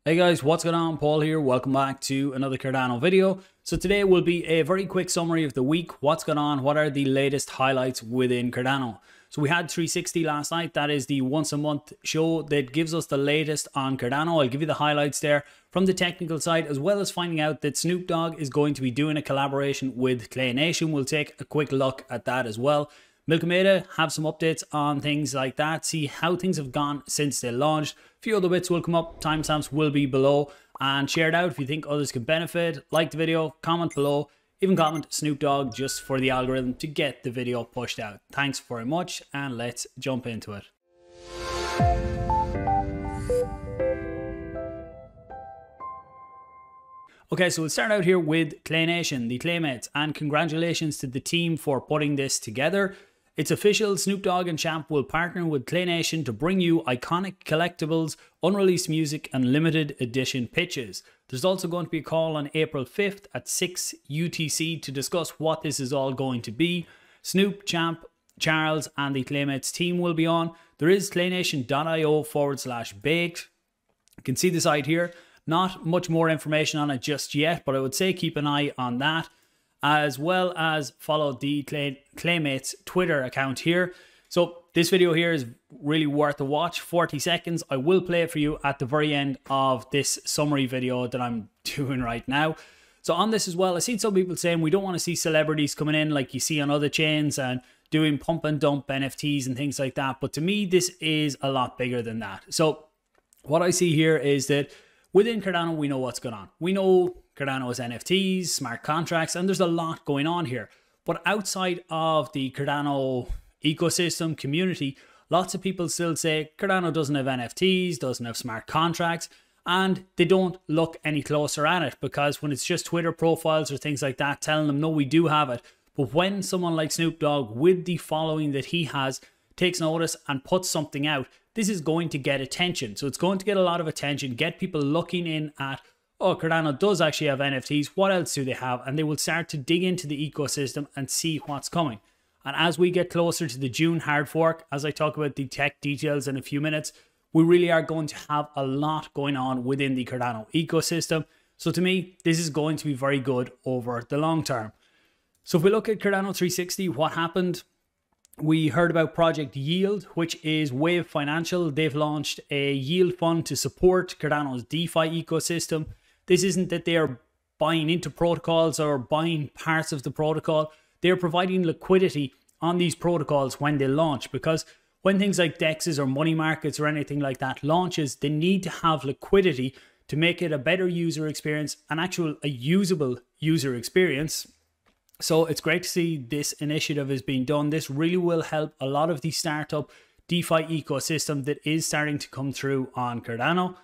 Hey guys, what's going on? Paul here. Welcome back to another Cardano video. So today will be a very quick summary of the week. What's going on? What are the latest highlights within Cardano? So we had 360 last night. That is the once a month show that gives us the latest on Cardano. I'll give you the highlights there from the technical side, as well as finding out that Snoop Dogg is going to be doing a collaboration with Claymates. We'll take a quick look at that as well. Milkomeda have some updates on things like that, see how things have gone since they launched. A few other bits will come up, timestamps will be below, and share it out if you think others can benefit. Like the video, comment below, even comment Snoop Dogg just for the algorithm to get the video pushed out. Thanks very much, and let's jump into it. Okay, so we'll start out here with Claymates, the Claymates, and congratulations to the team for putting this together. It's official, Snoop Dogg and Champ will partner with Claymates to bring you iconic collectibles, unreleased music and limited edition pitches. There's also going to be a call on April 5th at 6 UTC to discuss what this is all going to be. Snoop, Champ, Charles and the Claymates team will be on. There is claynation.io/baked. You can see the site here. Not much more information on it just yet, but I would say keep an eye on that, as well as follow the Claymates Twitter account here. So this video here is really worth a watch, 40 seconds. I will play it for you at the very end of this summary video that I'm doing right now. So on this as well, I've seen some people saying we don't want to see celebrities coming in like you see on other chains and doing pump and dump NFTs and things like that. But to me, this is a lot bigger than that. So what I see here is that within Cardano, we know what's going on. We know Cardano is NFTs, smart contracts, and there's a lot going on here. But outside of the Cardano ecosystem community, lots of people still say Cardano doesn't have NFTs, doesn't have smart contracts, and they don't look any closer at it, because when it's just Twitter profiles or things like that telling them, no, we do have it. But when someone like Snoop Dogg, with the following that he has, takes notice and puts something out, this is going to get attention. So it's going to get a lot of attention, get people looking in at, oh, Cardano does actually have NFTs. What else do they have? And they will start to dig into the ecosystem and see what's coming. And as we get closer to the June hard fork, as I talk about the tech details in a few minutes, we really are going to have a lot going on within the Cardano ecosystem. So to me, this is going to be very good over the long term. So if we look at Cardano 360, what happened? We heard about Project Yield, which is Wave Financial. They've launched a yield fund to support Cardano's DeFi ecosystem. This isn't that they are buying into protocols or buying parts of the protocol. They're providing liquidity on these protocols when they launch, because when things like DEXs or money markets or anything like that launches, they need to have liquidity to make it a better user experience, a usable user experience. So it's great to see this initiative is being done. This really will help a lot of the startup DeFi ecosystem that is starting to come through on Cardano.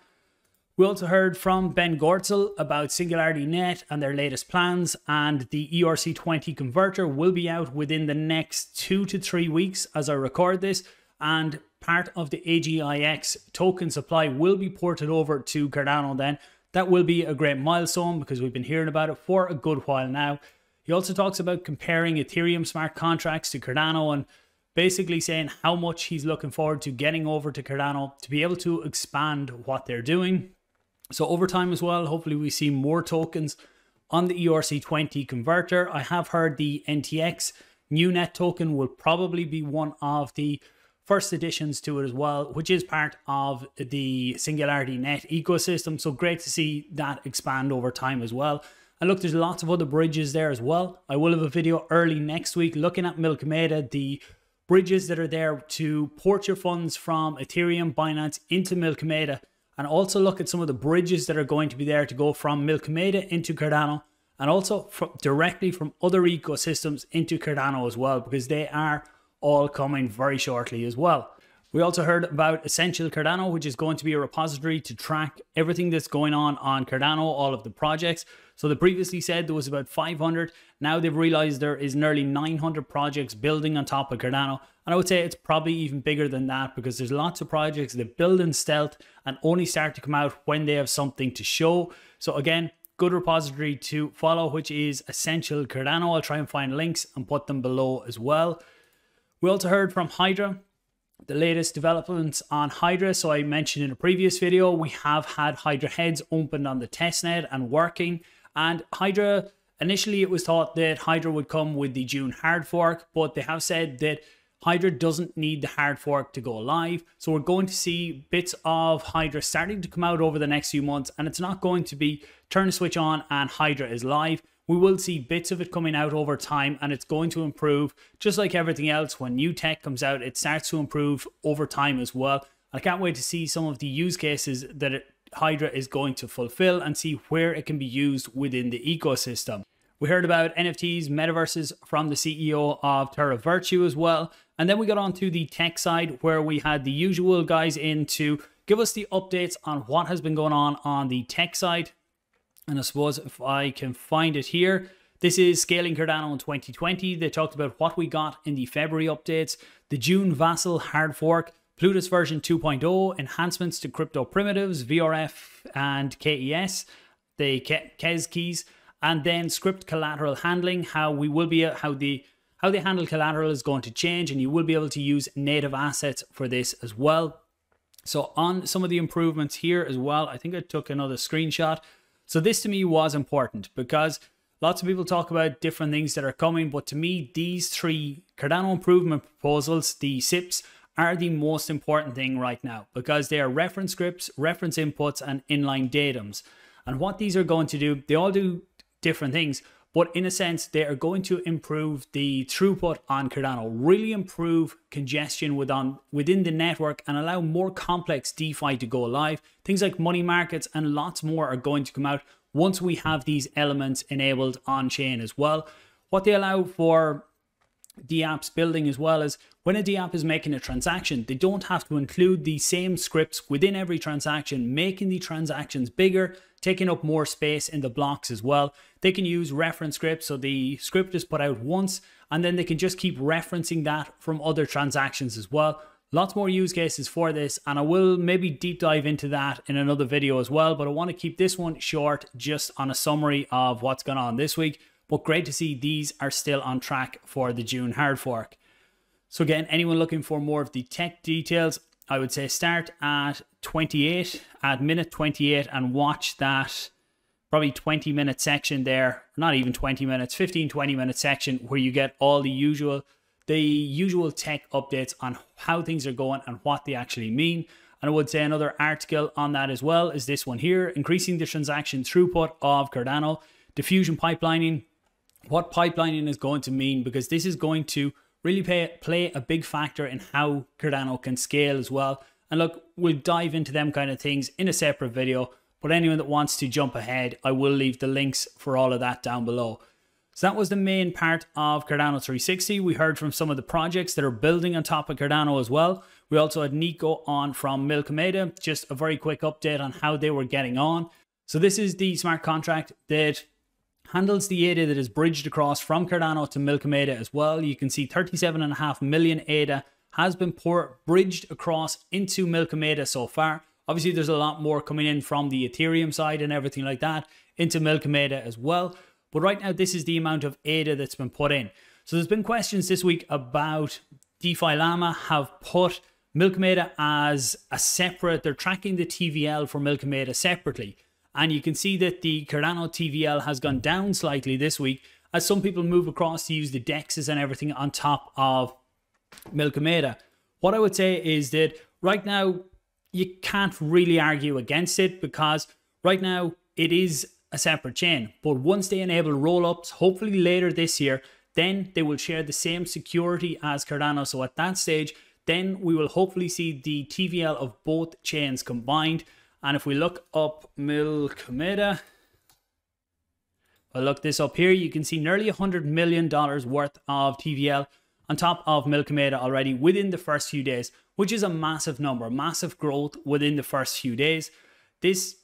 We also heard from Ben Goertzel about Singularity Net and their latest plans, and the ERC20 converter will be out within the next 2 to 3 weeks as I record this, and part of the AIGX token supply will be ported over to Cardano then. That will be a great milestone because we've been hearing about it for a good while now. He also talks about comparing Ethereum smart contracts to Cardano and basically saying how much he's looking forward to getting over to Cardano to be able to expand what they're doing. So over time as well, hopefully we see more tokens on the ERC20 converter. I have heard the NTX new net token will probably be one of the first additions to it as well, which is part of the Singularity Net ecosystem. So great to see that expand over time as well. And look, there's lots of other bridges there as well. I will have a video early next week looking at Milkomeda, the bridges that are there to port your funds from Ethereum, Binance into Milkomeda, and also look at some of the bridges that are going to be there to go from Milkomeda into Cardano, and also directly from other ecosystems into Cardano as well, because they are all coming very shortly as well. We also heard about Essential Cardano, which is going to be a repository to track everything that's going on Cardano, all of the projects. So they previously said there was about 500. Now they've realized there is nearly 900 projects building on top of Cardano. And I would say it's probably even bigger than that, because there's lots of projects that build in stealth and only start to come out when they have something to show. So again, good repository to follow, which is Essential Cardano. I'll try and find links and put them below as well. We also heard from Hydra. the latest developments on Hydra. So I mentioned in a previous video, we have had Hydra heads opened on the testnet and working. And Hydra, initially it was thought that Hydra would come with the June hard fork, but they have said that Hydra doesn't need the hard fork to go live. So we're going to see bits of Hydra starting to come out over the next few months, and it's not going to be turn the switch on and Hydra is live. We will see bits of it coming out over time, and it's going to improve. Just like everything else, when new tech comes out, it starts to improve over time as well. I can't wait to see some of the use cases that Hydra is going to fulfill and see where it can be used within the ecosystem. We heard about NFTs, metaverses from the CEO of Terra Virtue as well. And then we got on to the tech side, where we had the usual guys in to give us the updates on what has been going on the tech side. And I suppose if I can find it here, this is Scaling Cardano in 2020. They talked about what we got in the February updates, the June Vassal hard fork, Plutus version 2.0, enhancements to crypto primitives, VRF and KES, the KES keys, and then script collateral handling, how the handle collateral is going to change, and you will be able to use native assets for this as well. So on some of the improvements here as well, I think I took another screenshot. So this to me was important because lots of people talk about different things that are coming, but to me, these three Cardano improvement proposals, the CIPs, are the most important thing right now because they are reference scripts, reference inputs, and inline datums. And what these are going to do, they all do different things, but in a sense, they are going to improve the throughput on Cardano, really improve congestion within the network and allow more complex DeFi to go live. Things like money markets and lots more are going to come out once we have these elements enabled on chain as well. What they allow for DApps building as well is when a DApp is making a transaction, they don't have to include the same scripts within every transaction, making the transactions bigger, taking up more space in the blocks as well. They can use reference scripts, so the script is put out once and then they can just keep referencing that from other transactions as well. Lots more use cases for this, and I will maybe deep dive into that in another video as well, but I want to keep this one short just on a summary of what's gone on this week. But great to see these are still on track for the June hard fork. So again, anyone looking for more of the tech details, I would say start at minute 28 and watch that probably 20-minute section there, not even 20 minutes, 15-20 minute section where you get all the usual tech updates on how things are going and what they actually mean. And I would say another article on that as well is this one here, increasing the transaction throughput of Cardano, diffusion pipelining, what pipelining is going to mean, because this is going to really play a big factor in how Cardano can scale as well. And look, we'll dive into them kind of things in a separate video, but anyone that wants to jump ahead, I will leave the links for all of that down below. So that was the main part of Cardano 360. We heard from some of the projects that are building on top of Cardano as well. We also had Nico on from Milkomeda, just a very quick update on how they were getting on. So this is the smart contract that handles the ADA that is bridged across from Cardano to Milkomeda as well. You can see 37.5 million ADA has been bridged across into Milkomeda so far. Obviously, there's a lot more coming in from the Ethereum side and everything like that into Milkomeda as well. But right now, this is the amount of ADA that's been put in. So there's been questions this week about DeFi Llama have put Milkomeda as a separate, they're tracking the TVL for Milkomeda separately. And you can see that the Cardano TVL has gone down slightly this week as some people move across to use the DEXs and everything on top of Milkomeda. What I would say is that right now, you can't really argue against it because right now it is a separate chain. But once they enable roll-ups, hopefully later this year, then they will share the same security as Cardano. So at that stage, then we will hopefully see the TVL of both chains combined. And if we look up Milkomeda, I'll look this up here, you can see nearly $100 million worth of TVL on top of Milkomeda already within the first few days, which is a massive number, massive growth within the first few days. This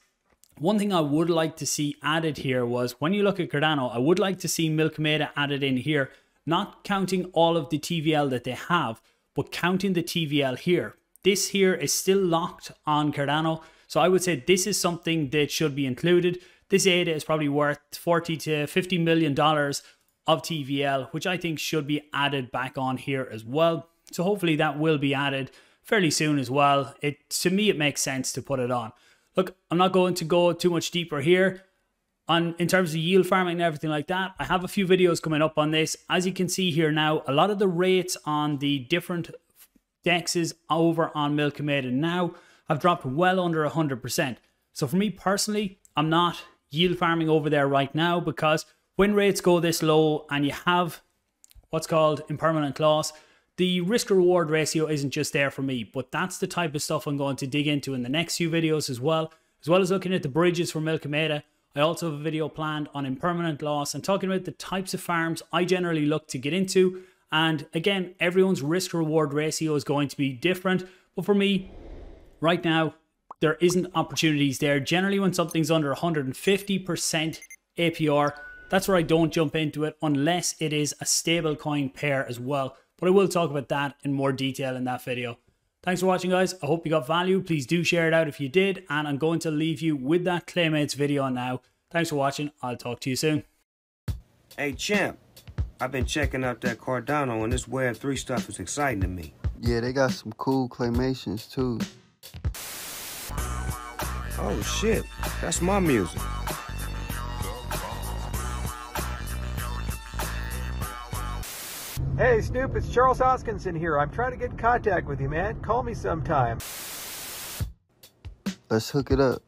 one thing I would like to see added here was when you look at Cardano, I would like to see Milkomeda added in here, not counting all of the TVL that they have, but counting the TVL here. This here is still locked on Cardano. So I would say this is something that should be included. This ADA is probably worth $40 to $50 million of TVL, which I think should be added back on here as well. So hopefully that will be added fairly soon as well. To me, it makes sense to put it on. Look, I'm not going to go too much deeper here in terms of yield farming and everything like that. I have a few videos coming up on this. As you can see here now, a lot of the rates on the different dexes over on Milkomeda now have dropped well under 100%. So for me personally, I'm not yield farming over there right now, because when rates go this low and you have what's called impermanent loss, the risk reward ratio isn't just there for me. But that's the type of stuff I'm going to dig into in the next few videos as well as looking at the bridges for Milkomeda. I also have a video planned on impermanent loss and talking about the types of farms I generally look to get into. And again, everyone's risk reward ratio is going to be different. But for me, right now, there isn't opportunities there. Generally, when something's under 150% APR, that's where I don't jump into it unless it is a stable coin pair as well. But I will talk about that in more detail in that video. Thanks for watching, guys. I hope you got value. Please do share it out if you did. And I'm going to leave you with that Claymates video now. Thanks for watching. I'll talk to you soon. Hey, champ. I've been checking out that Cardano, and this Web3 stuff is exciting to me. Yeah, they got some cool claymations too. Oh shit, that's my music. Hey Snoop, it's Charles Hoskinson here. I'm trying to get in contact with you, man. Call me sometime. Let's hook it up.